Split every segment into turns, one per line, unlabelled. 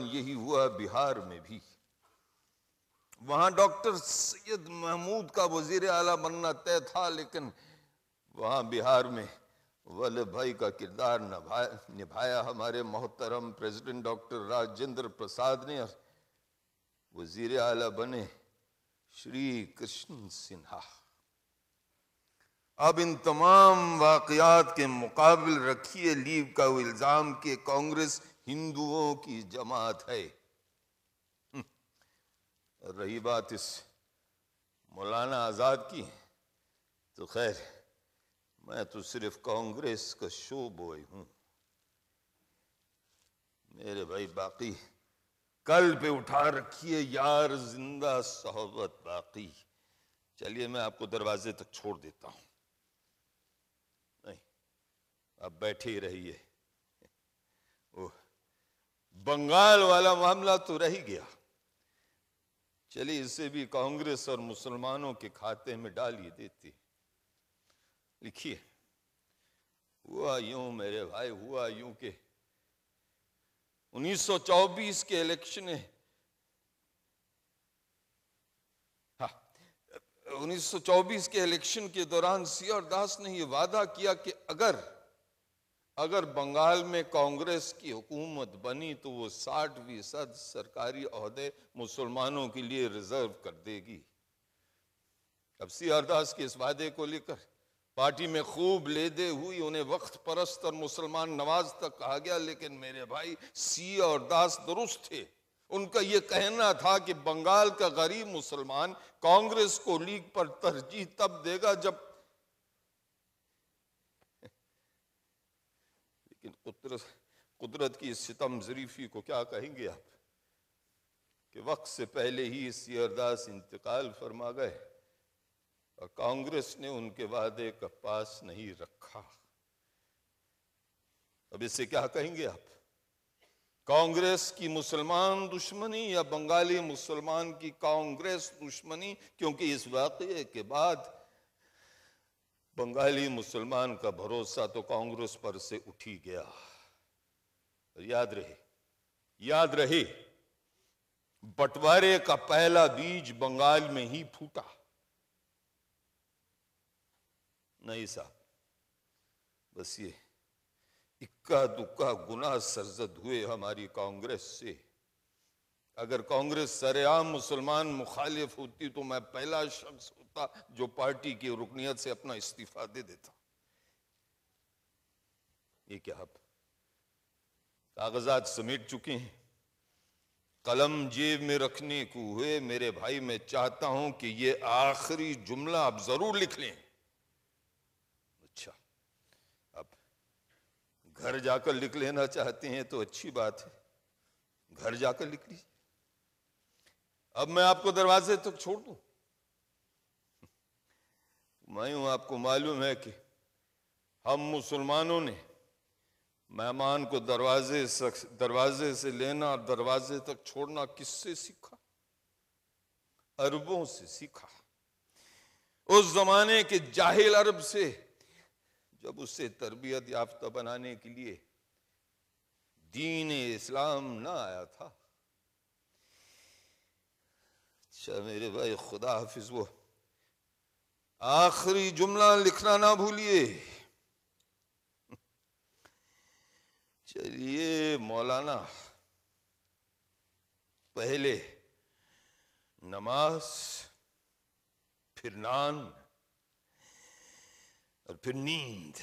یہی ہوا بہار میں بھی. وہاں ڈاکٹر سید محمود کا وزیر اعلیٰ بننا طے تھا، لیکن وہاں بہار میں والد بھائی کا کردار نبھایا ہمارے محترم پریزیڈنٹ ڈاکٹر راجندر پرساد نے، اور وزیر اعلیٰ بنے شری کرشن سنہا. اب ان تمام واقعات کے مقابل رکھیے لیو کا وہ الزام کہ کانگریس ہندوؤں کی جماعت ہے. رہی بات اس مولانا آزاد کی، تو خیر میں تو صرف کانگریس کا شو بوائے ہوں. میرے بھائی باقی کل پہ اٹھا رکھیے یار زندہ صحبت باقی. چلیے میں آپ کو دروازے تک چھوڑ دیتا ہوں. نہیں، اب بیٹھے ہی رہیے. بنگال والا معاملہ تو رہ گیا، چلیے اسے بھی کانگریس اور مسلمانوں کے کھاتے میں ڈالیے دیتے. لکھیے، ہوا یوں میرے بھائی، ہوا یوں کہ 1924 کے الیکشن 1924 کے الیکشن کے دوران سی آر داس نے یہ وعدہ کیا کہ اگر بنگال میں کانگریس کی حکومت بنی تو وہ 60% سرکاری عہدے مسلمانوں کے لیے ریزرو کر دے گی. اب سی آر داس کے اس وعدے کو لے کر پارٹی میں خوب لیدے ہوئی انہیں وقت پرست اور مسلمان نواز تک کہا گیا، لیکن میرے بھائی سی آر داس درست تھے. ان کا یہ کہنا تھا کہ بنگال کا غریب مسلمان کانگریس کو لیگ پر ترجیح تب دے گا جب، لیکن قدرت کی ستم ظریفی کو کیا کہیں گے آپ کہ وقت سے پہلے ہی سی آر داس انتقال فرما گئے اور کانگریس نے ان کے وعدے کا پاس نہیں رکھا. اب اسے کیا کہیں گے آپ؟ کانگریس کی مسلمان دشمنی یا بنگالی مسلمان کی کانگریس دشمنی؟ کیونکہ اس واقعے کے بعد بنگالی مسلمان کا بھروسہ تو کانگریس پر سے اٹھ ہی گیا. یاد رہے بٹوارے کا پہلا بیج بنگال میں ہی پھوٹا. نہیں صاحب، بس یہ اکا دکا گناہ سرزد ہوئے ہماری کانگریس سے. اگر کانگریس سرعام مسلمان مخالف ہوتی تو میں پہلا شخص ہوتا جو پارٹی کی رکنیت سے اپنا استعفیٰ دے دیتا. یہ کیا اب کاغذات سمیٹ چکے ہیں، قلم جیب میں رکھنے کو ہوئے. میرے بھائی میں چاہتا ہوں کہ یہ آخری جملہ آپ ضرور لکھ لیں. اچھا، اب گھر جا کر لکھ لینا چاہتے ہیں تو اچھی بات ہے، گھر جا کر لکھ لیجیے. اب میں آپ کو دروازے تک چھوڑ دوں. میں ہوں، آپ کو معلوم ہے کہ ہم مسلمانوں نے مہمان کو دروازے سے لینا اور دروازے تک چھوڑنا کس سے سیکھا؟ عربوں سے سیکھا. اس زمانے کے جاہل عرب سے، جب اسے تربیت یافتہ بنانے کے لیے دین اسلام نہ آیا تھا. اچھا میرے بھائی، خدا حافظ. وہ آخری جملہ لکھنا نہ بھولیے. چلیے مولانا، پہلے نماز، پھر نان اور پھر نیند.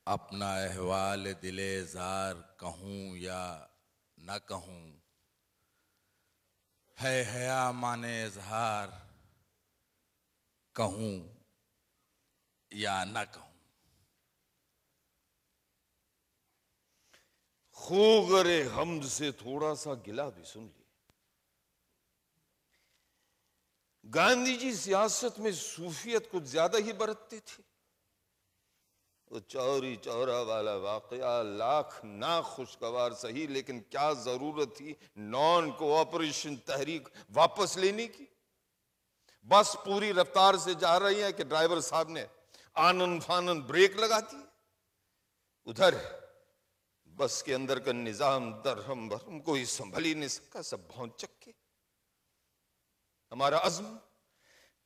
اپنا احوال دل زار کہوں یا نہ کہوں، ہے حیا مانے اظہار کہوں یا نہ کہوں.
خوگر حمد سے تھوڑا سا گلہ بھی سن لیے. گاندھی جی سیاست میں صوفیت کچھ زیادہ ہی برتتے تھے. وہ چوری چورا والا واقعہ لاکھ ناخوشگوار صحیح، لیکن کیا ضرورت تھی نان کوآپریشن تحریک واپس لینے کی؟ بس پوری رفتار سے جا رہی ہے کہ ڈرائیور صاحب نے آنن فانن بریک لگا دی، ادھر بس کے اندر کا نظام درہم برہم کوئی سنبھل ہی نہیں سکا، سب بھونچ چکے۔ ہمارا عزم،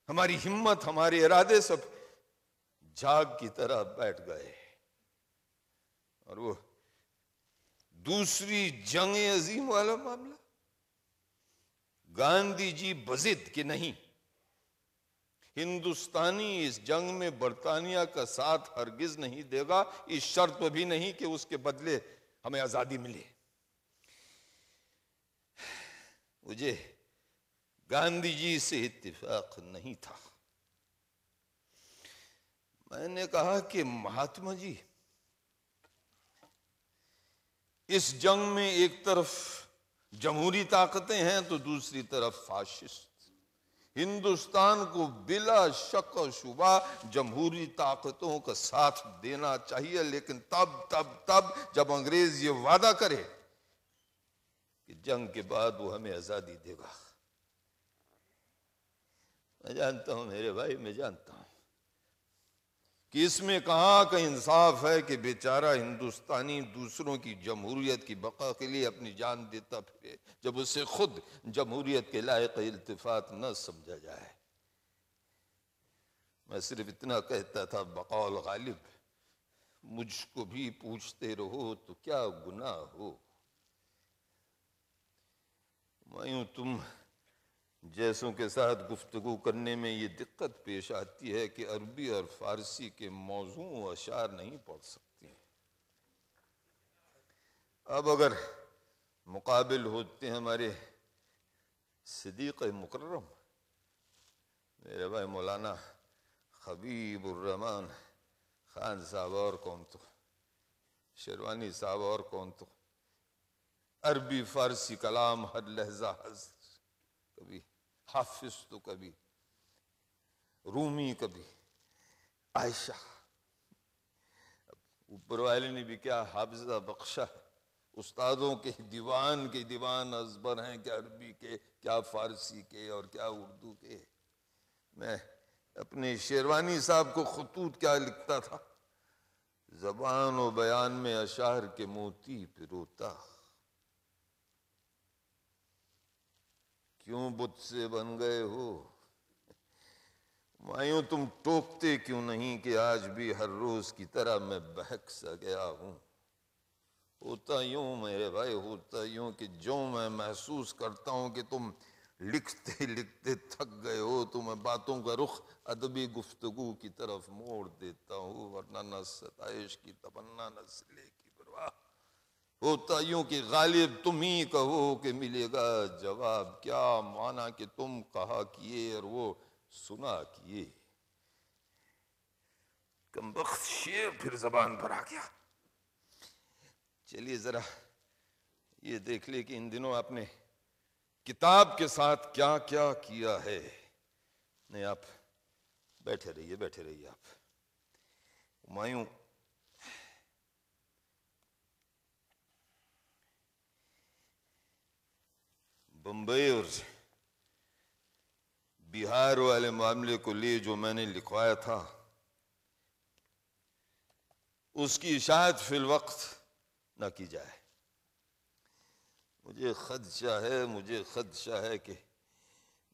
ہماری ہمت، ہمارے ارادے سب جھاگ کی طرح بیٹھ گئے، اور وہ دوسری جنگ عظیم والا معاملہ، گاندھی جی بضد کہ نہیں، ہندوستانی اس جنگ میں برطانیہ کا ساتھ ہرگز نہیں دے گا، اس شرط پہ بھی نہیں کہ اس کے بدلے ہمیں آزادی ملے۔ مجھے گاندھی جی سے اتفاق نہیں تھا۔ میں نے کہا کہ مہاتما جی، اس جنگ میں ایک طرف جمہوری طاقتیں ہیں تو دوسری طرف فاشسٹ۔ ہندوستان کو بلا شک و شبہ جمہوری طاقتوں کا ساتھ دینا چاہیے، لیکن تب جب انگریز یہ وعدہ کرے کہ جنگ کے بعد وہ ہمیں آزادی دے گا۔ میں جانتا ہوں میرے بھائی، میں جانتا ہوں کہ اس میں کہاں کا انصاف ہے کہ بیچارہ ہندوستانی دوسروں کی جمہوریت کی بقا کے لیے اپنی جان دیتا پھرے، جب اسے خود جمہوریت کے لائق التفات نہ سمجھا جائے۔ میں صرف اتنا کہتا تھا بقول غالب، مجھ کو بھی پوچھتے رہو تو کیا گناہ ہو۔ میں تم جیسوں کے ساتھ گفتگو کرنے میں یہ دقت پیش آتی ہے کہ عربی اور فارسی کے موضوع و اشعار نہیں پڑھ سکتی۔ اب اگر مقابل ہوتے ہیں ہمارے صدیق مکرم، میرے بھائی مولانا حبیب الرحمن خان صاحب، اور کون تو شیروانی صاحب، اور کون تو عربی فارسی کلام ہر لہجہ حضر، کبھی حافظ تو کبھی رومی، کبھی عائشہ، اوپر والے نے بھی کیا حافظہ بخشا، استادوں کے دیوان ازبر ہیں، کیا عربی کے، کیا فارسی کے، اور کیا اردو کے۔ میں اپنے شیروانی صاحب کو خطوط کیا لکھتا تھا، زبان و بیان میں اشعار کے موتی پروتا، کیوں بت سے بن گئے ہو مایوں، تم ٹوکتے کیوں نہیں کہ آج بھی ہر روز کی طرح میں بہک سا گیا ہوں۔ ہوتا یوں میرے بھائی، ہوتا یوں کہ جو میں محسوس کرتا ہوں کہ تم لکھتے لکھتے تھک گئے ہو، تو میں باتوں کا رخ ادبی گفتگو کی طرف موڑ دیتا ہوں، ورنہ نہ ستائش کی تمنا نہ صلے کی پرواہ۔ ہوتا یوں کہ غالب تم ہی کہو کہ ملے گا جواب، کیا مانا کہ تم کہا کیے اور وہ سنا کیے۔ کمبخت شعر پھر زبان پر آ گیا۔ چلیے ذرا یہ دیکھ لے کہ ان دنوں آپ نے کتاب کے ساتھ کیا کیا کیا ہے۔ نہیں، آپ بیٹھے رہیے آپ۔ ہمایوں بمبئی اور بہار والے معاملے کو لے جو میں نے لکھوایا تھا، اس کی اشاعت فی الوقت نہ کی جائے۔ مجھے خدشہ ہے کہ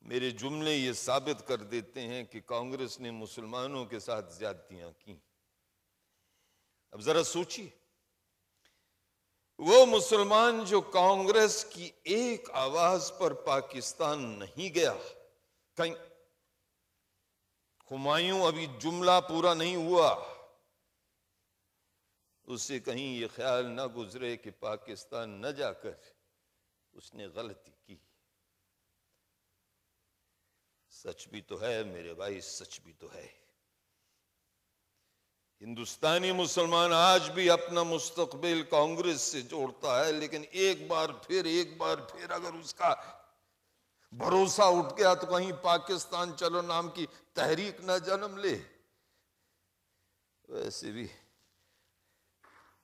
میرے جملے یہ ثابت کر دیتے ہیں کہ کانگریس نے مسلمانوں کے ساتھ زیادتیاں کی۔ اب ذرا سوچیے، وہ مسلمان جو کانگریس کی ایک آواز پر پاکستان نہیں گیا، کہیں ہمایوں ابھی جملہ پورا نہیں ہوا، اس سے کہیں یہ خیال نہ گزرے کہ پاکستان نہ جا کر اس نے غلطی کی۔ سچ بھی تو ہے میرے بھائی، سچ بھی تو ہے۔ ہندوستانی مسلمان آج بھی اپنا مستقبل کانگریس سے جوڑتا ہے، لیکن ایک بار پھر اگر اس کا بھروسہ اٹھ گیا تو کہیں پاکستان چلو نام کی تحریک نہ جنم لے۔ ویسے بھی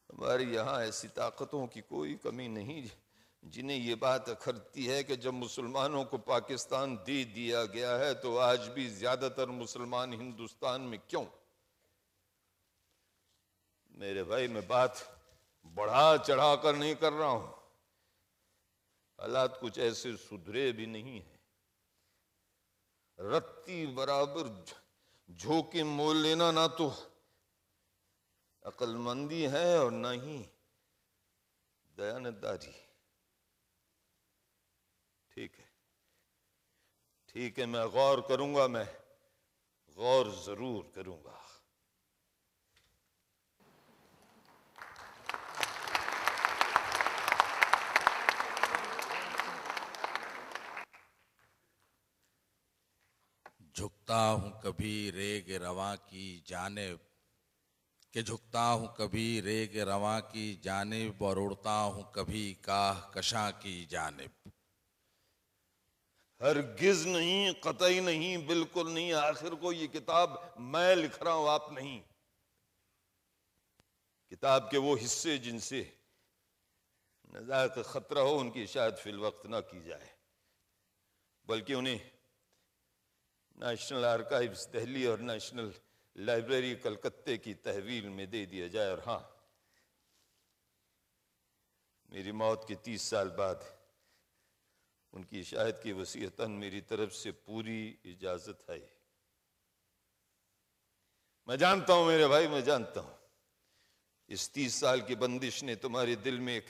ہمارے یہاں ایسی طاقتوں کی کوئی کمی نہیں جنہیں یہ بات اکھرتی ہے کہ جب مسلمانوں کو پاکستان دے دیا گیا ہے تو آج بھی زیادہ تر مسلمان ہندوستان میں کیوں؟ میرے بھائی میں بات بڑھا چڑھا کر نہیں کر رہا ہوں، حالات کچھ ایسے سدھرے بھی نہیں ہیں۔ رتی برابر جھوکے مول لینا نہ تو عقل مندی ہے اور نہ ہی دیانتداری۔ ٹھیک ہے میں غور کروں گا، میں غور ضرور کروں گا۔
جھکتا ہوں کبھی ریگ رواں کی جانب، کہ جھکتا ہوں کبھی ریگ رواں کی جانب اور اڑتا ہوں کبھی کاہ کشاں کی جانب۔
ہرگز نہیں، قطعی نہیں، بالکل نہیں۔ آخر کو یہ کتاب میں لکھ رہا ہوں، آپ نہیں۔ کتاب کے وہ حصے جن سے نزاعت خطرہ ہو ان کی اشاعت فی الوقت نہ کی جائے، بلکہ انہیں نیشنل آرکائیوز دہلی اور نیشنل لائبریری کلکتے کی تحویل میں دے دیا جائے۔ اور ہاں، میری موت کے 30 سال بعد ان کی اشاعت کی وصیتاً میری طرف سے پوری اجازت ہے۔ میں جانتا ہوں میرے بھائی، میں جانتا ہوں اس 30 سال کی بندش نے تمہارے دل میں ایک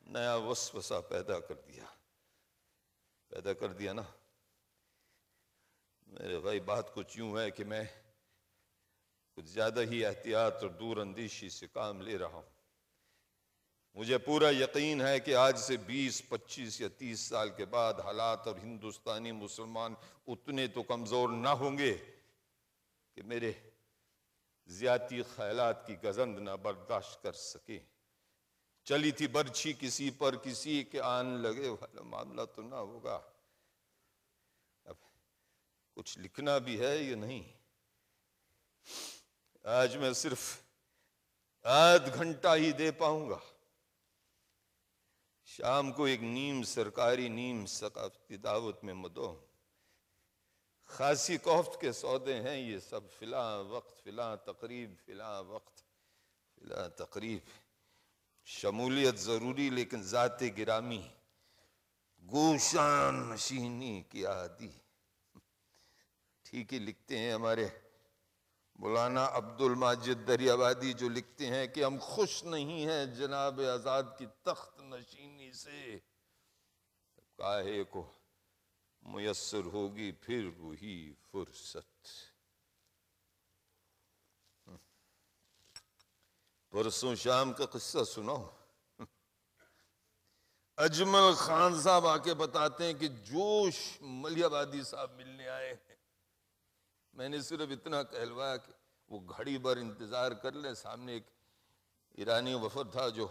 نیا وسوسہ پیدا کر دیا نا۔ میرے بھائی بات کچھ یوں ہے کہ میں کچھ زیادہ ہی احتیاط اور دور اندیشی سے کام لے رہا ہوں۔ مجھے پورا یقین ہے کہ آج سے 20، 25 یا 30 سال کے بعد حالات اور ہندوستانی مسلمان اتنے تو کمزور نہ ہوں گے کہ میرے زیادتی خیالات کی گزند نہ برداشت کر سکے۔ چلی تھی برچھی کسی پر کسی کے آن لگے والا معاملہ تو نہ ہوگا۔ اب کچھ لکھنا بھی ہے یا نہیں؟ آج میں صرف آدھ گھنٹہ ہی دے پاؤں گا۔ شام کو ایک نیم سرکاری نیم ثقافتی دعوت میں مدعو، خاصی کوفت کے سودے ہیں یہ سب، فلاں وقت فلاں تقریب، فلاں وقت فلاں تقریب۔ شمولیت ضروری لیکن ذات گرامی، گوشان نشینی کی عادی۔ ٹھیک ہی لکھتے ہیں ہمارے مولانا عبد الماجد دریابادی، جو لکھتے ہیں کہ ہم خوش نہیں ہیں جناب آزاد کی تخت نشینی سے، کاہے کو میسر ہوگی پھر وہی فرصت۔ پرسوں شام کا قصہ سناؤ۔ اجمل خان صاحب آ کے بتاتے ہیں کہ جوش ملیح آبادی صاحب ملنے آئے ہیں۔ میں نے صرف اتنا کہلوایا کہ وہ گھڑی بھر انتظار کر لیں، سامنے ایک ایرانی وفد تھا جو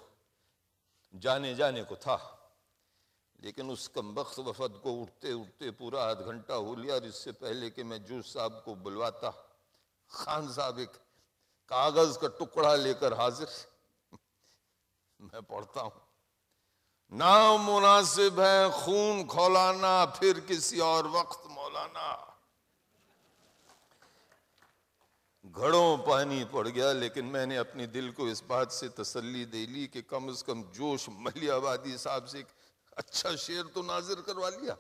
جانے کو تھا، لیکن اس کمبخت وفد کو اٹھتے پورا آدھ گھنٹہ ہو لیا، اور اس سے پہلے کہ میں جوش صاحب کو بلواتا، خان صاحب ایک کاغذ کا ٹکڑا لے کر حاضر۔ میں پڑھتا ہوں، نامناسب ہے خون کھولانا، پھر کسی اور وقت مولانا۔ گھڑوں پانی پڑ گیا، لیکن میں نے اپنی دل کو اس بات سے تسلی دے لی کہ کم از کم جوش ملیح آبادی صاحب سے ایک اچھا شعر تو نازر کروا لیا۔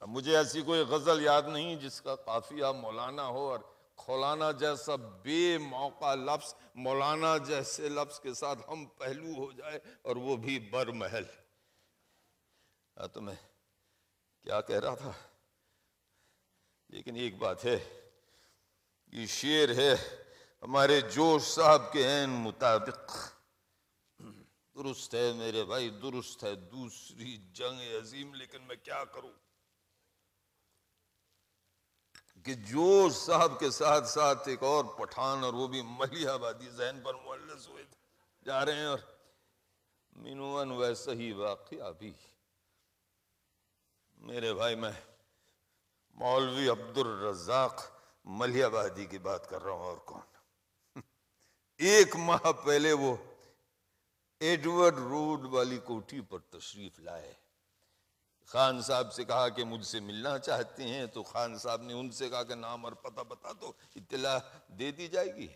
اب مجھے ایسی کوئی غزل یاد نہیں جس کا قافیہ مولانا ہو، اور کھولانا جیسا بے موقع لفظ مولانا جیسے لفظ کے ساتھ ہم پہلو ہو جائے، اور وہ بھی برمحل۔ تو میں کیا کہہ رہا تھا؟ لیکن ایک بات ہے، یہ شعر ہے ہمارے جوش صاحب کے عین مطابق۔ درست ہے میرے بھائی، درست ہے، دوسری جنگ عظیم، لیکن میں کیا کروں کہ جوش صاحب کے ساتھ ساتھ ایک اور پٹھان، اور وہ بھی ملیح آبادی ذہن پر مولز ہوئے جا رہے ہیں، اور منوان ویسا ہی واقعہ بھی۔ میرے بھائی میں مولوی عبد الرزاق ملیح آبادی کی بات کر رہا ہوں، اور کون؟ 1 ماہ پہلے وہ ایڈورڈ روڈ والی کوٹھی پر تشریف لائے. خان صاحب سے کہا کہ مجھ سے ملنا چاہتے ہیں، تو خان صاحب نے ان سے کہا کہ نام اور پتہ بتا دو، اطلاع دے دی جائے گی.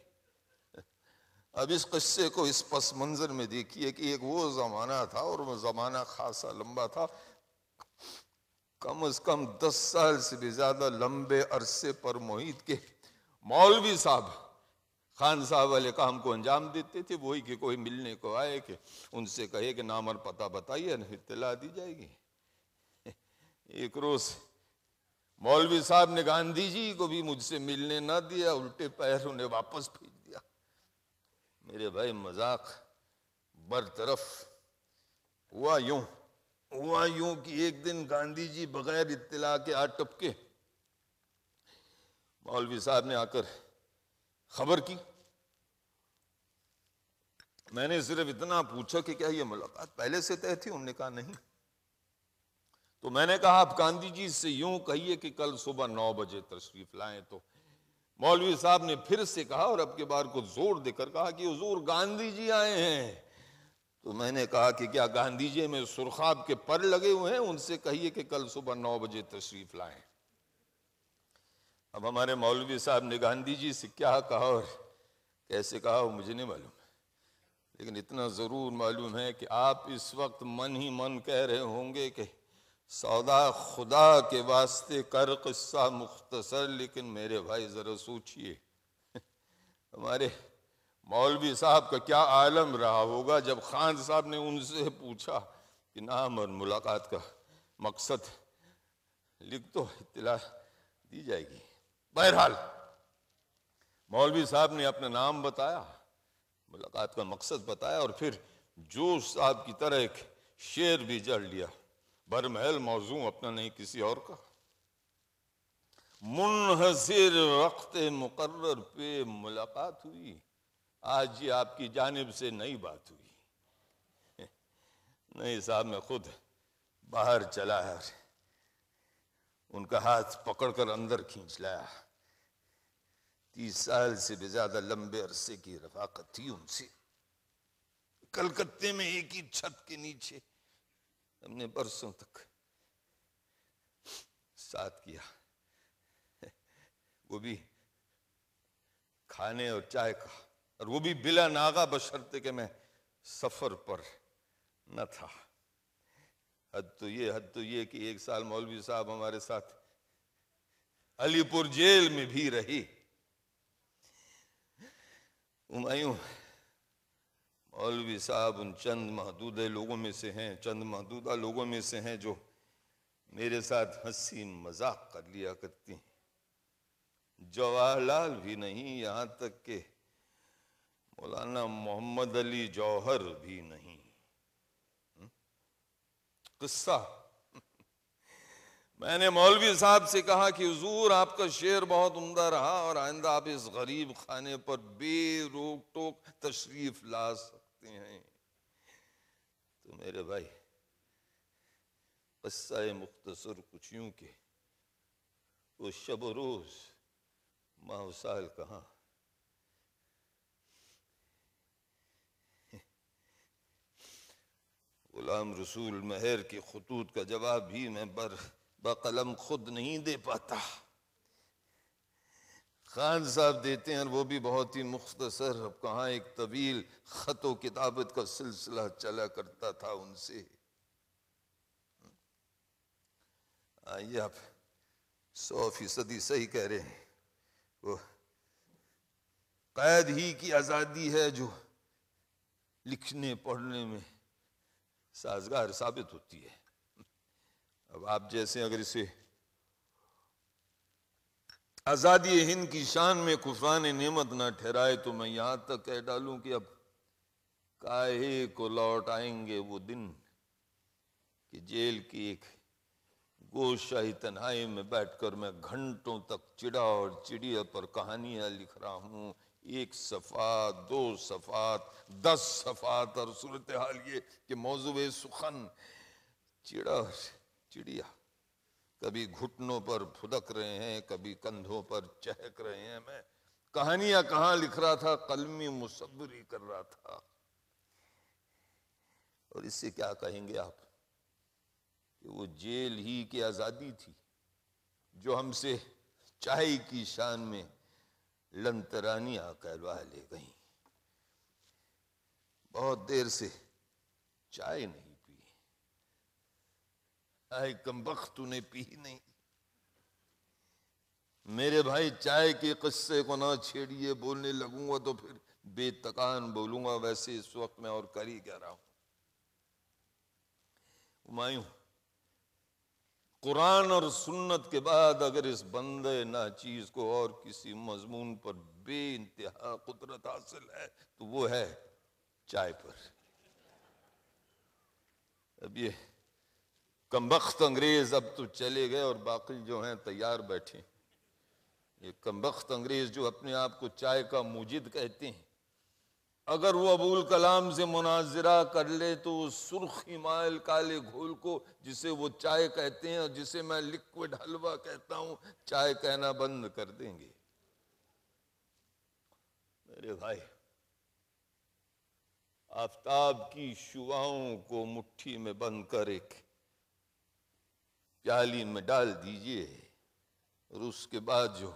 اب اس قصے کو اس پس منظر میں دیکھیے کہ ایک وہ زمانہ تھا، اور وہ زمانہ خاصا لمبا تھا، کم از کم 10 سال سے بھی زیادہ لمبے عرصے پر محیط کے مولوی صاحب خان صاحب والے کام کو انجام دیتے تھے. وہی کہ کوئی ملنے کو آئے کہ ان سے کہے کہ نام اور پتہ بتائیے، اطلاع دی جائے گی. ایک روز مولوی صاحب نے گاندھی جی کو بھی مجھ سے ملنے نہ دیا، الٹے پیر انہیں واپس بھیج دیا. میرے بھائی مذاق برطرف. ہوا یوں کہ ایک دن گاندھی جی بغیر اطلاع کے آ ٹپکے. مولوی صاحب نے آ کر خبر کی. میں نے صرف اتنا پوچھا کہ کیا یہ ملاقات پہلے سے طے تھی؟ انہوں نے کہا نہیں. تو میں نے کہا آپ گاندھی جی سے یوں کہیے کہ کل صبح 9 بجے تشریف لائیں. تو مولوی صاحب نے پھر سے کہا، اور اب کے بار کو زور دے کر کہا کہ حضور گاندھی جی آئے ہیں. تو میں نے کہا کہ کیا گاندھی جی میں سرخاب کے پر لگے ہوئے ہیں؟ ان سے کہیے کہ کل صبح 9 بجے تشریف لائیں. اب ہمارے مولوی صاحب نے گاندھی جی سے کیا کہا اور کیسے کہا وہ مجھے نہیں معلوم، لیکن اتنا ضرور معلوم ہے کہ آپ اس وقت من ہی من کہہ رہے ہوں گے کہ سودا خدا کے واسطے کر قصہ مختصر. لیکن میرے بھائی ذرا سوچئے ہمارے مولوی صاحب کا کیا عالم رہا ہوگا جب خان صاحب نے ان سے پوچھا کہ نام اور ملاقات کا مقصد لکھ دو، اطلاع دی جائے گی. بہرحال مولوی صاحب نے اپنا نام بتایا، ملاقات کا مقصد بتایا، اور پھر جوش صاحب کی طرح ایک شعر بھی جڑ لیا. برمحل موضوع اپنا نہیں کسی اور کا. منحصر وقت مقرر پہ ملاقات ہوئی، آج یہ آپ کی جانب سے نئی بات ہوئی. نہیں صاحب میں خود باہر چلا ہے، ان کا ہاتھ پکڑ کر اندر کھینچ لایا. 30 سال سے بھی زیادہ لمبے عرصے کی رفاقت تھی ان سے. کلکتے میں ایک ہی چھت کے نیچے ہم نے برسوں تک ساتھ کیا، وہ بھی کھانے اور چائے کا، اور وہ بھی بلا ناغہ، بشرطے کہ میں سفر پر نہ تھا. حد تو یہ کہ 1 سال مولوی صاحب ہمارے ساتھ علی پور جیل میں بھی رہی. ہمایوں مولوی صاحب ان چند محدودہ لوگوں میں سے ہیں جو میرے ساتھ ہنسی مذاق کر لیا کرتی ہیں. جواہر لال بھی نہیں، یہاں تک کہ مولانا محمد علی جوہر بھی نہیں. قصہ میں نے مولوی صاحب سے کہا کہ حضور آپ کا شعر بہت عمدہ رہا، اور آئندہ آپ اس غریب خانے پر بے روک ٹوک تشریف لا سکتے ہیں. تو میرے بھائی قصہ مختصر کچھ یوں کہ وہ شب و روز ماہ و سال کہاں، غلام رسول مہر کے خطوط کا جواب بھی میں بقلم خود نہیں دے پاتا. خان صاحب دیتے ہیں، اور وہ بھی بہت ہی مختصر. اب کہاں ایک طویل خط و کتابت کا سلسلہ چلا کرتا تھا ان سے. آئیے آپ 100% صحیح کہہ رہے ہیں. وہ قید ہی کی آزادی ہے جو لکھنے پڑھنے میں سازگار ثابت ہوتی ہے. اب آپ جیسے اگر اسے آزادی ہند کی شان میں کفران نعمت نہ ٹھہرائے تو میں یہاں تک کہہ ڈالوں کہ اب کاہے کو لوٹ آئیں گے وہ دن کہ جیل کی ایک گوشائی تنہائی میں بیٹھ کر میں گھنٹوں تک چڑا اور چڑیا پر کہانیاں لکھ رہا ہوں. 1 صفحہ 2 صفحات 10 صفحات، اور صورتحال یہ کہ موضوع سخن چڑا اور چڑیا کبھی گھٹنوں پر پھدک رہے ہیں، کبھی کندھوں پر چہک رہے ہیں. میں کہانیاں کہاں لکھ رہا تھا، قلمی مصوری کر رہا تھا۔ اور اس سے کیا کہیں گے آپ کہ وہ جیل ہی کی آزادی تھی جو ہم سے چائے کی شان میں لنترانیاں کہلوا لے گئیں۔ بہت دیر سے چائے نہیں پی، اے کمبخت تو نے پی نہیں۔ میرے بھائی چائے کے قصے کو نہ چھیڑیے، بولنے لگوں گا تو پھر بے تکان بولوں گا، ویسے اس وقت میں اور کر ہی کہہ رہا ہوں۔ ہمایوں، قرآن اور سنت کے بعد اگر اس بندے ناچیز کو اور کسی مضمون پر بے انتہا قدرت حاصل ہے تو وہ ہے چائے پر۔ اب یہ کمبخت انگریز اب تو چلے گئے اور باقی جو ہیں تیار بیٹھے۔ یہ کمبخت انگریز جو اپنے آپ کو چائے کا موجد کہتے ہیں، اگر وہ ابوالکلام سے مناظرہ کر لے تو اس سرخی مائل کالے گھول کو جسے وہ چائے کہتے ہیں اور جسے میں لکوڈ حلوہ کہتا ہوں، چائے کہنا بند کر دیں گے۔ میرے بھائی، آفتاب کی شعاؤں کو مٹھی میں بند کر ایک پیالی میں ڈال دیجئے، اور اس کے بعد جو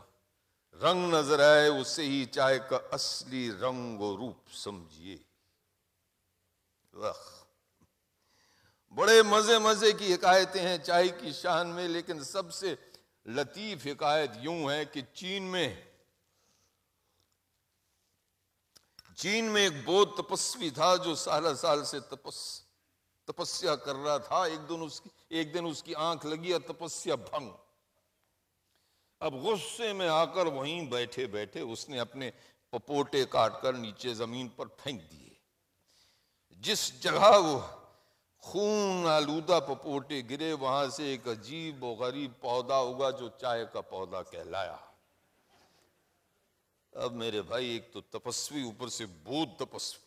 رنگ نظر آئے اسے ہی چائے کا اصلی رنگ و روپ سمجھیے۔ بڑے مزے کی حکایتیں ہیں چائے کی شان میں، لیکن سب سے لطیف حکایت یوں ہے کہ چین میں ایک بودھ تپسوی تھا جو سالہ سال سے تپسیا کر رہا تھا۔ ایک دن اس کی آنکھ لگی اور تپسیا بھنگ۔ اب غصے میں آ کر وہیں بیٹھے بیٹھے اس نے اپنے پپوٹے کاٹ کر نیچے زمین پر پھینک دیے۔ جس جگہ وہ خون آلودہ پپوٹے گرے وہاں سے ایک عجیب و غریب پودا ہوگا جو چائے کا پودا کہلایا۔ اب میرے بھائی، ایک تو تپسوی، اوپر سے بودھ تپسوی،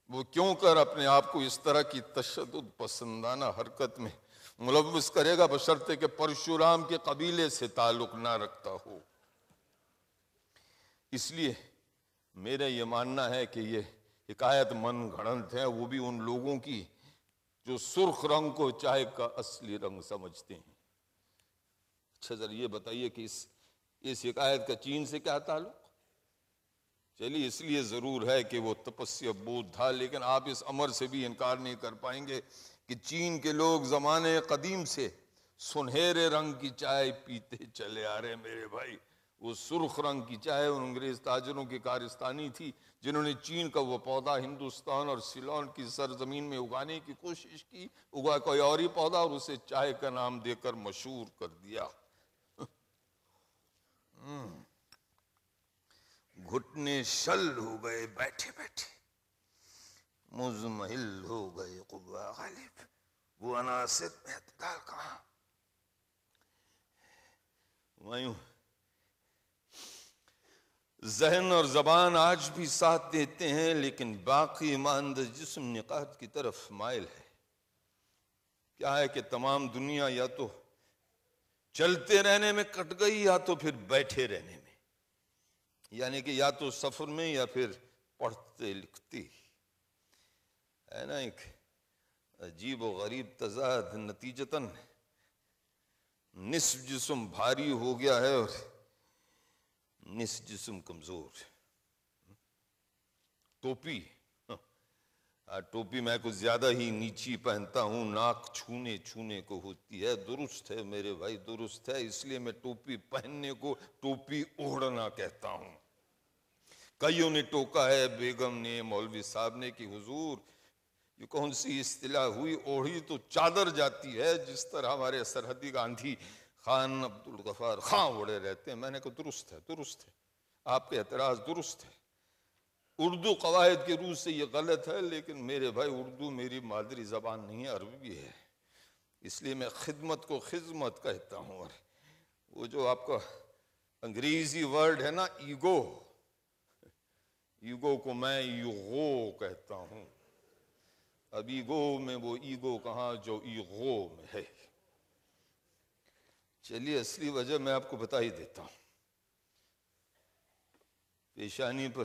وہ کیوں کر اپنے آپ کو اس طرح کی تشدد پسندانہ حرکت میں ملوث کرے گا، بشرطے کہ پرشورام کے قبیلے سے تعلق نہ رکھتا ہو۔ اس لیے میرا یہ ماننا ہے کہ یہ حکایت من گھڑنت ہے، وہ بھی ان لوگوں کی جو سرخ رنگ کو چائے کا اصلی رنگ سمجھتے ہیں۔ اچھا ذرا یہ بتائیے کہ اس حکایت کا چین سے کیا تعلق؟ چلیے، اس لیے ضرور ہے کہ وہ تپسیا بودھ تھا، لیکن آپ اس امر سے بھی انکار نہیں کر پائیں گے کہ چین کے لوگ زمانے قدیم سے سنہرے رنگ کی چائے پیتے چلے آ رہے ہیں۔ میرے بھائی، وہ سرخ رنگ کی چائے ان انگریز تاجروں کی کارستانی تھی جنہوں نے چین کا وہ پودا ہندوستان اور سیلون کی سرزمین میں اگانے کی کوشش کی، اگا کوئی اور ہی پودا اور اسے چائے کا نام دے کر مشہور کر دیا۔ گھٹنے شل ہو گئے بیٹھے بیٹھے، مزمحل ہو گئے قوا غالب، وہ عناصر میں اعتدال کہاں؟ وہیں ذہن اور زبان آج بھی ساتھ دیتے ہیں، لیکن باقی ماندہ جسم نقاط کی طرف مائل ہے۔ کیا ہے کہ تمام دنیا یا تو چلتے رہنے میں کٹ گئی یا تو پھر بیٹھے رہنے میں، یعنی کہ یا تو سفر میں یا پھر پڑھتے لکھتے۔ ہے نا ایک عجیب و غریب تضاد، نتیجتاً نصف جسم بھاری ہو گیا ہے اور نصف جسم کمزور۔ ٹوپی میں کچھ زیادہ ہی نیچی پہنتا ہوں، ناک چھونے کو ہوتی ہے۔ درست ہے میرے بھائی، درست ہے، اس لیے میں ٹوپی پہننے کو ٹوپی اوڑھنا کہتا ہوں۔ کئیوں نے ٹوکا ہے، بیگم نے، مولوی صاحب نے، کہ حضور یہ کون سی اصطلاح ہوئی، اوڑھی تو چادر جاتی ہے، جس طرح ہمارے سرحدی گاندھی خان عبدالغفار خان اوڑھے رہتے ہیں۔ میں نے کہا درست ہے، درست ہے، آپ کے اعتراض درست ہے۔ اردو قواعد کے روح سے یہ غلط ہے، لیکن میرے بھائی اردو میری مادری زبان نہیں ہے، عربی ہے، اس لیے میں خدمت کو خدمت کہتا ہوں۔ اور وہ جو آپ کا انگریزی ورڈ ہے نا ایگو، ایگو کو میں ایغو کہتا ہوں۔ اب ایگو میں وہ ایگو کہاں جو ایغو میں ہے۔ چلیے اصلی وجہ میں آپ کو بتا ہی دیتا ہوں۔ پیشانی پر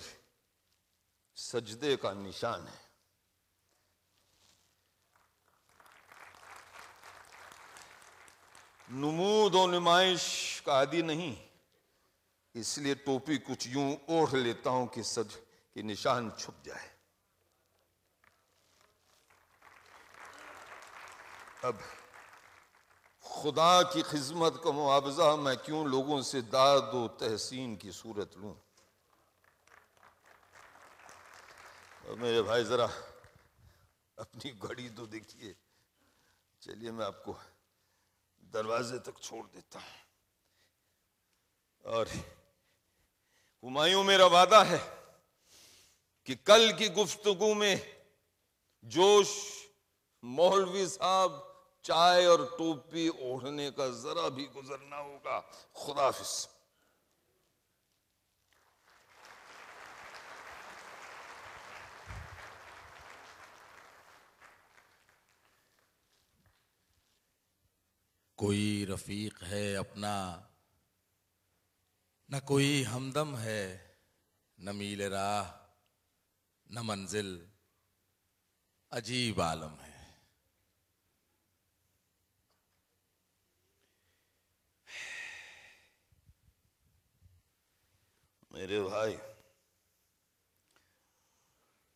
سجدے کا نشان ہے. نمود و نمائش کا عادی نہیں، اس لیے ٹوپی کچھ یوں اوڑھ لیتا ہوں کہ سج کے نشان چھپ جائے. اب خدا کی خدمت کا معاوضہ میں کیوں لوگوں سے داد و تحسین کی صورت لوں؟ اور میرے بھائی ذرا اپنی گھڑی تو دیکھیے. چلیے میں آپ کو دروازے تک چھوڑ دیتا ہوں. اور ہمایوں میرا وعدہ ہے کہ کل کی گفتگو میں جوش مولوی صاحب چائے اور ٹوپی اوڑھنے کا ذرا بھی گزرنا ہوگا. خدا حافظ.
کوئی رفیق ہے اپنا، نہ کوئی ہمدم ہے، نہ میل راہ نہ منزل، عجیب عالم ہے.
میرے بھائی،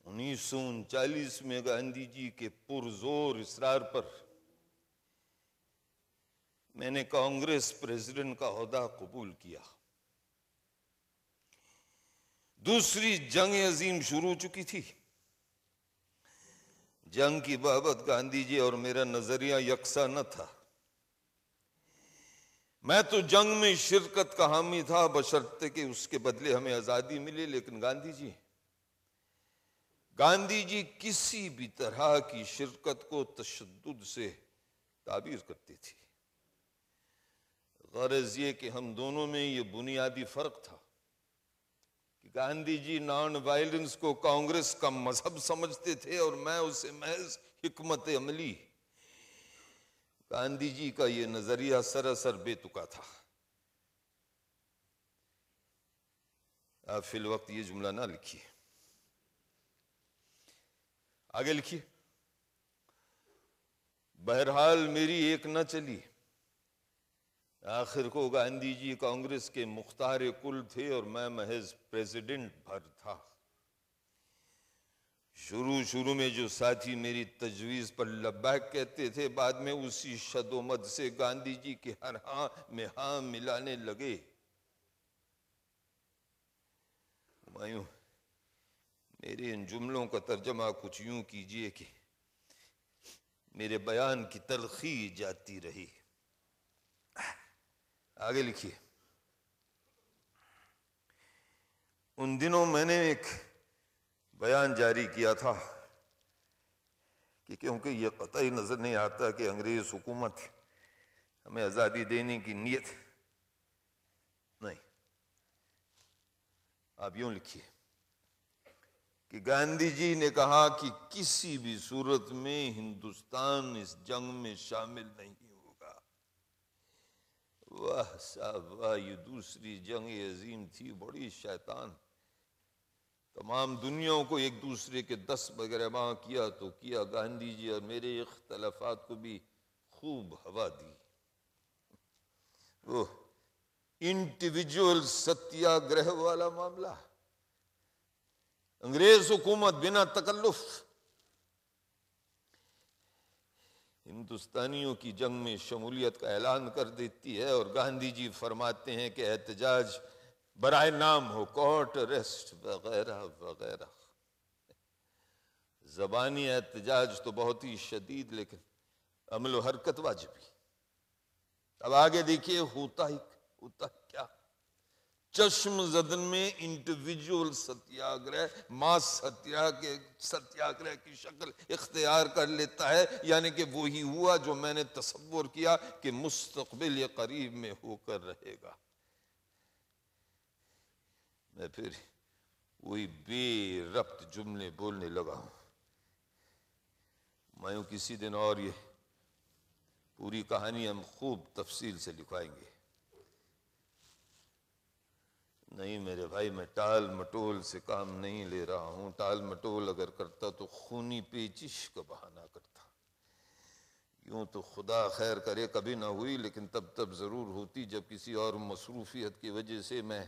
1939 میں گاندھی جی کے پرزور اصرار پر میں نے کانگریس پریزیڈنٹ کا عہدہ قبول کیا. دوسری جنگ عظیم شروع ہو چکی تھی. جنگ کی بابت گاندھی جی اور میرا نظریہ یکساں نہ تھا. میں تو جنگ میں شرکت کا حامی تھا بشرطے کہ اس کے بدلے ہمیں آزادی ملے، لیکن گاندھی جی کسی بھی طرح کی شرکت کو تشدد سے تعبیر کرتے تھے. غرض یہ کہ ہم دونوں میں یہ بنیادی فرق تھا کہ گاندھی جی نان وائلنس کو کانگریس کا مذہب سمجھتے تھے اور میں اسے محض حکمت عملی. گاندھی جی کا یہ نظریہ سراسر بے تکا تھا. آپ فی الوقت یہ جملہ نہ لکھیے، آگے لکھیے. بہرحال میری ایک نہ چلی. آخر کو گاندھی جی کانگریس کے مختار کل تھے اور میں محض پریزیڈنٹ بھر تھا. شروع میں جو ساتھی میری تجویز پر لبیک کہتے تھے، بعد میں اسی شد و مد سے گاندھی جی کے ہر ہاں میں ہاں ملانے لگے. ہمایوں، میرے ان جملوں کا ترجمہ کچھ یوں کیجئے کہ میرے بیان کی تلخی جاتی رہی. آگے لکھیے. ان دنوں میں نے ایک بیان جاری کیا تھا کہ کیونکہ یہ قطعی نظر نہیں آتا کہ انگریز حکومت ہمیں آزادی دینے کی نیت نہیں. آپ یوں لکھیے کہ گاندھی جی نے کہا کہ کسی بھی صورت میں ہندوستان اس جنگ میں شامل نہیں ہوگا. واہ صاحب واہ، یہ دوسری جنگ عظیم تھی، بڑی شیطان. تمام دنیا کو ایک دوسرے کے دست بگرماں کیا تو کیا، گاندھی جی اور میرے اختلافات کو بھی خوب ہوا دی. وہ انڈیویجول ستیہ گرہ والا معاملہ، انگریز حکومت بنا تکلف ہندوستانیوں کی جنگ میں شمولیت کا اعلان کر دیتی ہے، اور گاندھی جی فرماتے ہیں کہ احتجاج برائے نام ہو، کورٹ ریسٹ وغیرہ وغیرہ. زبانی احتجاج تو بہت ہی شدید، لیکن عمل و حرکت واجبی. اب آگے دیکھیے ہوتا کیا. چشم زدن میں انڈیویجول ستیاگرہ ماس ستیاگرہ کی شکل اختیار کر لیتا ہے، یعنی کہ وہی ہوا جو میں نے تصور کیا کہ مستقبل یہ قریب میں ہو کر رہے گا. میں پھر وہی بے ربط جملے بولنے لگا ہوں. میں کسی دن اور یہ پوری کہانی ہم خوب تفصیل سے لکھوائیں گے. نہیں میرے بھائی، میں ٹال مٹول سے کام نہیں لے رہا ہوں. ٹال مٹول اگر کرتا تو خونی پیچش کا بہانہ کرتا. یوں تو خدا خیر کرے کبھی نہ ہوئی، لیکن تب ضرور ہوتی جب کسی اور مصروفیت کی وجہ سے میں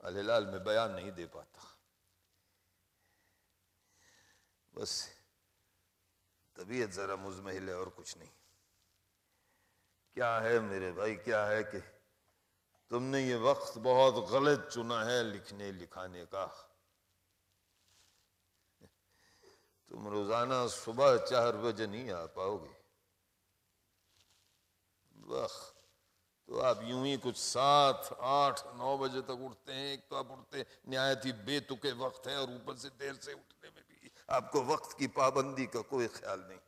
الہلال میں بیان نہیں دے پاتا. بس طبیعت ذرا مزمحل ہے اور کچھ نہیں. کیا ہے میرے بھائی، کیا ہے کہ تم نے یہ وقت بہت غلط چنا ہے لکھنے لکھانے کا. تم روزانہ صبح 4 بجے نہیں آ پاؤ گے. وقت تو آپ یوں ہی کچھ 7 8 9 بجے تک اٹھتے ہیں. ایک تو آپ اٹھتے نہایت ہی بے تکے وقت ہے، اور اوپر سے دیر سے اٹھنے میں بھی آپ کو وقت کی پابندی کا کوئی خیال نہیں.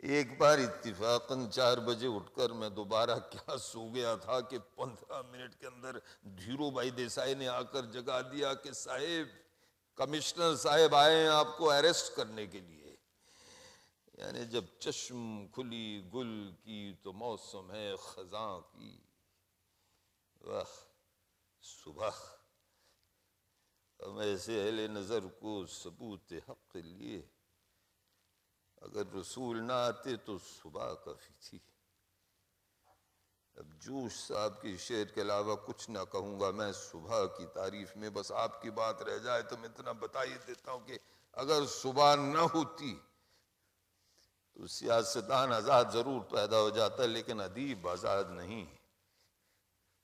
ایک بار اتفاقاً 4 بجے اٹھ کر میں دوبارہ کیا سو گیا تھا کہ 15 منٹ کے اندر دھیرو بھائی دیسائی نے آ کر جگا دیا کہ صاحب، کمشنر صاحب آئے ہیں آپ کو اریسٹ کرنے کے لیے. یعنی جب چشم کھلی گل کی تو موسم ہے خزاں کی. واہ صبح ہم ایسے اہل نظر کو ثبوت حق لیے اگر رسول نہ آتے تو صبح کافی تھی. اب جوش صاحب کی شعر کے علاوہ کچھ نہ کہوں گا میں صبح کی تعریف میں. بس آپ کی بات رہ جائے تو میں اتنا بتا ہی دیتا ہوں کہ اگر صبح نہ ہوتی تو سیاستدان آزاد ضرور پیدا ہو جاتا، لیکن ادیب آزاد نہیں.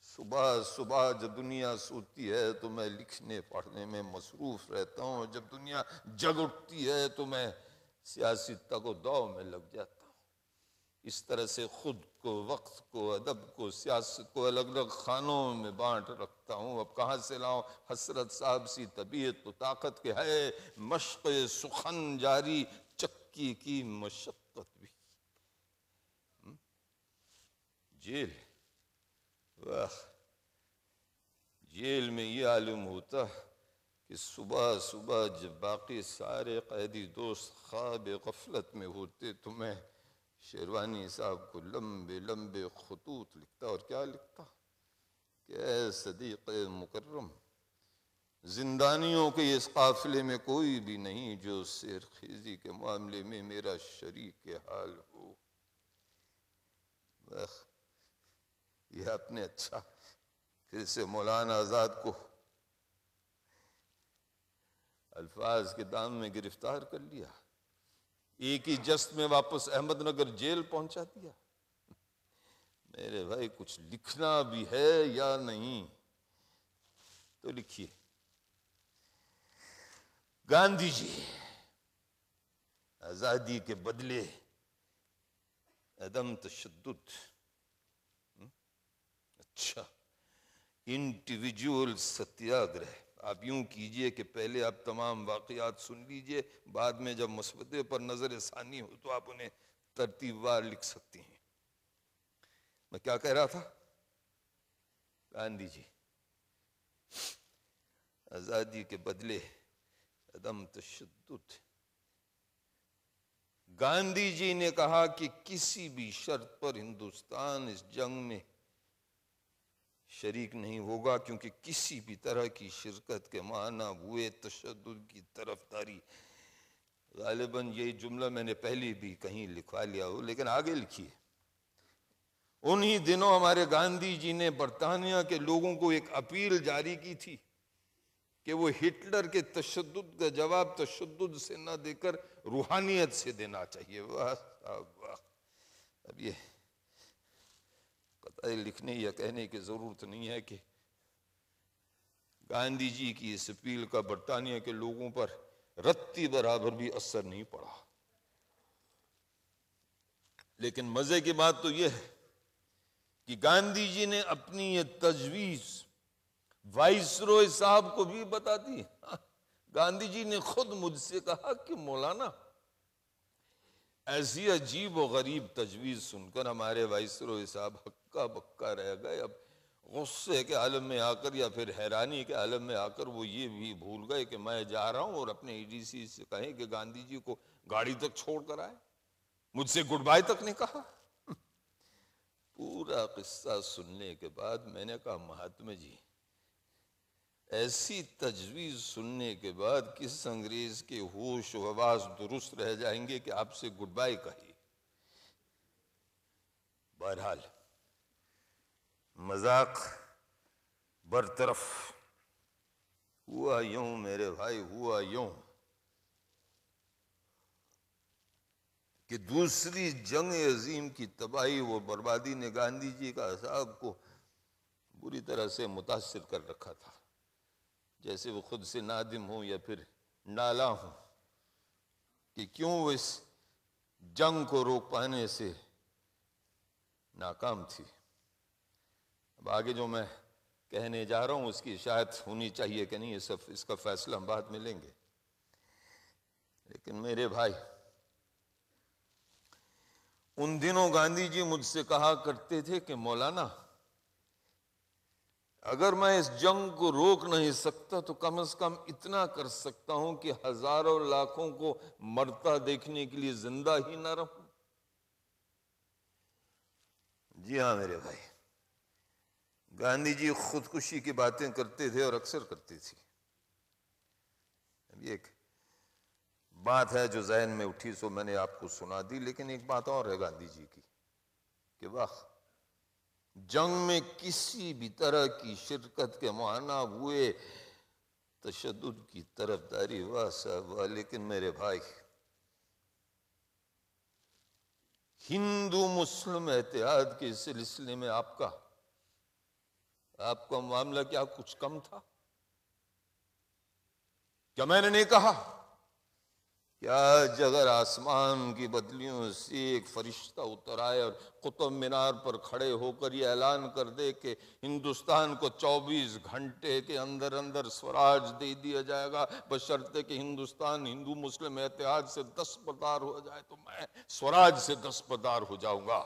صبح جب دنیا سوتی ہے تو میں لکھنے پڑھنے میں مصروف رہتا ہوں، جب دنیا جگ اٹھتی ہے تو میں سیاسی تگ و دو میں لگ جاتا ہوں. اس طرح سے خود کو، وقت کو، ادب کو، سیاست کو الگ الگ خانوں میں بانٹ رکھتا ہوں. اب کہاں سے لاؤں حسرت صاحب سی طبیعت تو طاقت کے ہے، مشق سخن جاری چکی کی مشقت بھی. جیل، واہ، جیل میں یہ عالم ہوتا کہ صبح جب باقی سارے قیدی دوست خواب غفلت میں ہوتے تو میں شیروانی صاحب کو لمبے لمبے خطوط لکھتا. اور کیا لکھتا کہ اے صدیق مکرم، زندانیوں کے اس قافلے میں کوئی بھی نہیں جو سیرخیزی کے معاملے میں میرا شریک حال ہو. یہ آپ نے اچھا پھر سے مولانا آزاد کو الفاظ کے دام میں گرفتار کر لیا، ایک ہی جست میں واپس احمد نگر جیل پہنچا دیا. میرے بھائی کچھ لکھنا بھی ہے یا نہیں؟ تو لکھیے. گاندھی جی، آزادی کے بدلے عدم تشدد. اچھا، انڈیویجول ستیاگرہ. آپ یوں کیجئے کہ پہلے آپ تمام واقعات سن لیجئے، بعد میں جب مسودے پر نظر ثانی ہو تو آپ انہیں ترتیب وار لکھ سکتی ہیں. میں کیا کہہ رہا تھا؟ گاندھی جی، آزادی کے بدلے عدم تشدد. گاندھی جی نے کہا کہ کسی بھی شرط پر ہندوستان اس جنگ میں شریک نہیں ہوگا، کیونکہ کسی بھی طرح کی شرکت کے معنی ہوئے تشدد کی طرفداری. غالباً یہی جملہ میں نے پہلے بھی کہیں لکھوا لیا ہو، لیکن آگے لکھیے. انہی دنوں ہمارے گاندھی جی نے برطانیہ کے لوگوں کو ایک اپیل جاری کی تھی کہ وہ ہٹلر کے تشدد کا جواب تشدد سے نہ دے کر روحانیت سے دینا چاہیے. واہ صاحب واہ. اب یہ قطعی لکھنے یا کہنے کی ضرورت نہیں ہے کہ گاندھی جی کی اس اپیل کا برطانیہ کے لوگوں پر رتی برابر بھی اثر نہیں پڑا. لیکن مزے کی بات تو یہ ہے کہ گاندھی جی نے اپنی یہ تجویز وائسروئے صاحب کو بھی بتا دی. گاندھی جی نے خود مجھ سے کہا کہ مولانا، ایسی عجیب و غریب تجویز سن کر ہمارے وائسروئے صاحب ہکا بکا رہ گئے. اب غصے کے عالم میں آ کر یا پھر حیرانی کے عالم میں آ کر وہ یہ بھی بھول گئے کہ میں جا رہا ہوں اور اپنے ای ڈی سی سے کہیں کہ گاندھی جی کو گاڑی تک چھوڑ کر آئے. مجھ سے گڈ بائی تک نہیں کہا. پورا قصہ سننے کے بعد میں نے کہا مہاتما جی، ایسی تجویز سننے کے بعد کس انگریز کے ہوش و حواس درست رہ جائیں گے کہ آپ سے گڈ بائی کہی؟ بہرحال مذاق برطرف، ہوا یوں میرے بھائی، ہوا یوں کہ دوسری جنگ عظیم کی تباہی و بربادی نے گاندھی جی کا اعصاب کو بری طرح سے متاثر کر رکھا تھا، جیسے وہ خود سے نادم ہوں یا پھر نالاں ہوں کہ کیوں وہ اس جنگ کو روک پانے سے ناکام تھی۔ اب آگے جو میں کہنے جا رہا ہوں اس کی شاید ہونی چاہیے کہ نہیں، اس کا فیصلہ ہم بعد میں لیں گے، لیکن میرے بھائی، ان دنوں گاندھی جی مجھ سے کہا کرتے تھے کہ مولانا، اگر میں اس جنگ کو روک نہیں سکتا تو کم از کم اتنا کر سکتا ہوں کہ ہزاروں لاکھوں کو مرتا دیکھنے کے لیے زندہ ہی نہ رہوں۔ جی ہاں میرے بھائی، گاندھی جی خودکشی کی باتیں کرتے تھے اور اکثر کرتے تھے۔ اب یہ ایک بات ہے جو ذہن میں اٹھی سو میں نے آپ کو سنا دی، لیکن ایک بات اور ہے گاندھی جی کی کہ واہ، جنگ میں کسی بھی طرح کی شرکت کے معنی ہوئے تشدد کی طرفداری، واہ صاحب واہ، لیکن میرے بھائی، ہندو مسلم اتحاد کے سلسلے میں آپ کا معاملہ کیا کچھ کم تھا؟ کیا میں نے نہیں کہا کہ آج اگر آسمان کی بدلیوں سے ایک فرشتہ اتر آئے اور قطب مینار پر کھڑے ہو کر یہ اعلان کر دے کہ ہندوستان کو 24 گھنٹے کے اندر اندر سوراج دے دیا جائے گا بشرطے کہ ہندوستان ہندو مسلم اتحاد سے دستبردار ہو جائے، تو میں سوراج سے دستبردار ہو جاؤں گا؟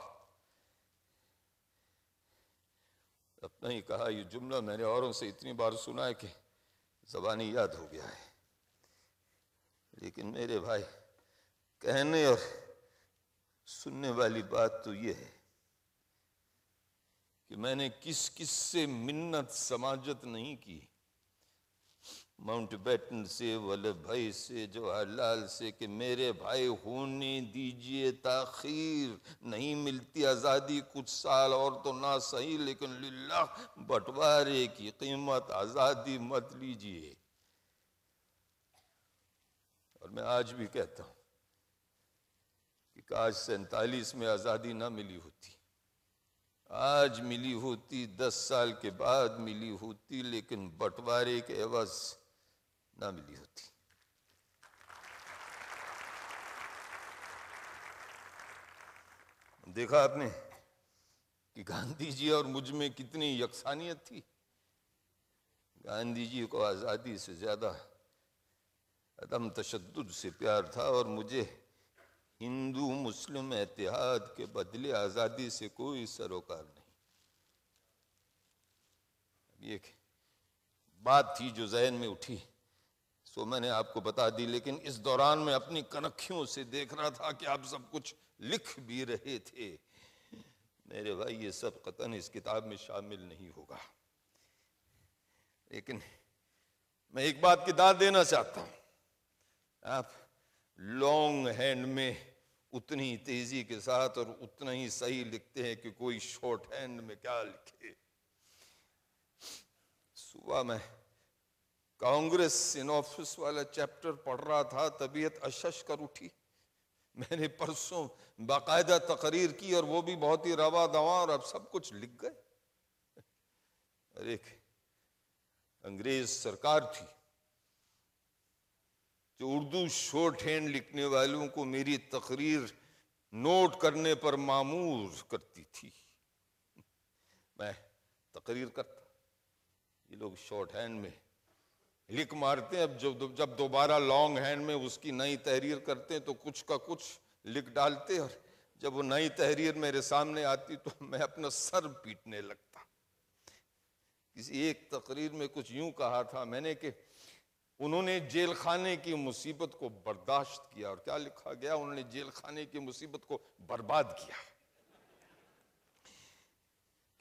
اپنا ہی کہا یہ جملہ میں نے اوروں سے اتنی بار سنا ہے کہ زبانی یاد ہو گیا ہے، لیکن میرے بھائی، کہنے اور سننے والی بات تو یہ ہے کہ میں نے کس سے منت سماجت نہیں کی، ماؤنٹ بیٹن سے، ولبھ بھائی سے، جواہر لال سے، کہ میرے بھائی ہونے دیجئے تاخیر، نہیں ملتی آزادی کچھ سال اور تو نہ صحیح، لیکن للہ بٹوارے کی قیمت آزادی مت لیجئے۔ اور میں آج بھی کہتا ہوں کہ کاش 47 میں آزادی نہ ملی ہوتی، آج ملی ہوتی، 10 سال کے بعد ملی ہوتی، لیکن بٹوارے کے عوض نہ ملی ہوتی۔ دیکھا آپ نے کہ گاندھی جی اور مجھ میں کتنی یکسانیت تھی؟ گاندھی جی کو آزادی سے زیادہ عدم تشدد سے پیار تھا، اور مجھے ہندو مسلم اتحاد کے بدلے آزادی سے کوئی سروکار نہیں۔ یہ ایک بات تھی جو ذہن میں اٹھی سو میں نے آپ کو بتا دی، لیکن اس دوران میں اپنی کنکھیوں سے دیکھ رہا تھا کہ آپ سب کچھ لکھ بھی رہے تھے۔ میرے بھائی، یہ سب قطعاً اس کتاب میں شامل نہیں ہوگا، لیکن میں ایک بات کی داد دینا چاہتا ہوں، آپ لانگ ہینڈ میں اتنی تیزی کے ساتھ اور اتنا ہی صحیح لکھتے ہیں کہ کوئی شارٹ ہینڈ میں کیا لکھے۔ صبح میں کانگریس ان آفس والا چیپٹر پڑھ رہا تھا، طبیعت اشش کر اٹھی۔ میں نے پرسوں باقاعدہ تقریر کی اور وہ بھی بہت ہی روا دواں، اور اب سب کچھ لکھ گئے۔ اور ایک انگریز سرکار تھی جو اردو شارٹ ہینڈ لکھنے والوں کو میری تقریر نوٹ کرنے پر مامور کرتی تھی۔ میں تقریر کرتا، یہ لوگ شارٹ ہینڈ میں لکھ مارتے ہیں، اب جب دوبارہ لانگ ہینڈ میں اس کی نئی تحریر کرتے ہیں تو کچھ کا کچھ لکھ ڈالتے، اور جب وہ نئی تحریر میرے سامنے آتی تو میں اپنا سر پیٹنے لگتا۔ کسی ایک تقریر میں کچھ یوں کہا تھا میں نے کہ انہوں نے جیل خانے کی مصیبت کو برداشت کیا، اور کیا لکھا گیا؟ انہوں نے جیل خانے کی مصیبت کو برباد کیا۔